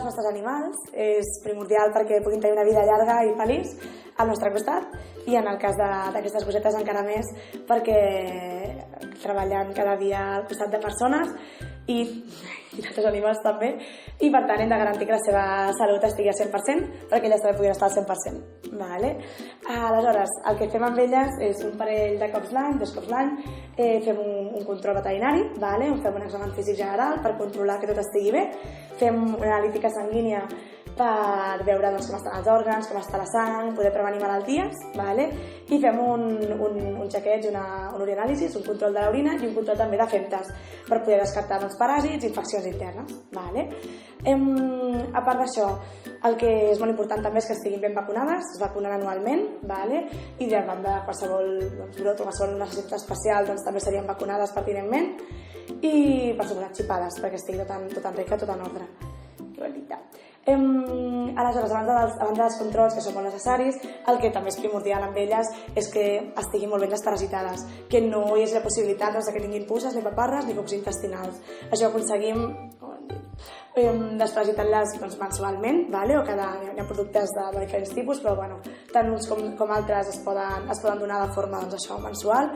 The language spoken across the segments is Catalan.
nostres animals és primordial perquè puguin tenir una vida llarga i feliç al nostre costat, i en el cas d'aquestes cosetes encara més perquè treballen cada dia al costat de persones i d'altres animals també, i per tant hem de garantir que la seva salut estigui al 100% perquè elles també puguin estar al 100%. Vale? Aleshores, el que fem amb elles és un parell de cops l'any, 2 cops l'any, fem un control veterinari, vale? Fem un examen físic general per controlar que tot estigui bé, fem una analítica sanguínia per veure com estan els òrgans, com està la sang, poder prevenir malalties, vale? I fem un chequeig, una urianàlisi, un control de l'orina i un control també de femtes per poder descartar paràsits i infeccions internes. Vale? A part d'això, el que és molt important també és que estiguin ben vacunades, es vacunen anualment, vale? I davant de qualsevol brot o qualsevol necessitat especial també serien vacunades pertinentment i per suposat xipades perquè estigui tot en regla, tot en ordre. Que bonita. Aleshores, abans dels controls, que són molt necessaris, el que també és primordial amb elles és que estiguin molt ben desparasitades, que no hi hagi la possibilitat que tinguin puces, ni paparres, ni cucs intestinals. Això ho aconseguim desparasitant-les mensualment, vale? O hi ha productes de diferents tipus, però tant uns com altres es poden donar de forma mensual,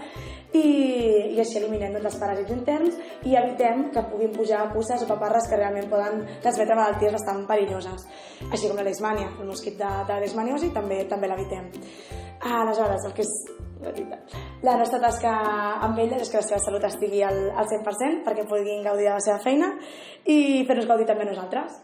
i així eliminem els paràsits interns i evitem que puguin pujar puces o paparres que realment poden transmetre malalties bastant perilloses, així com la leishmània, el mosquit de la leishmaniosi també l'evitem. Aleshores, el que és la nostra tasca amb elles és que la seva salut estigui al 100% perquè puguin gaudir de la seva feina i fer-nos gaudir també a nosaltres.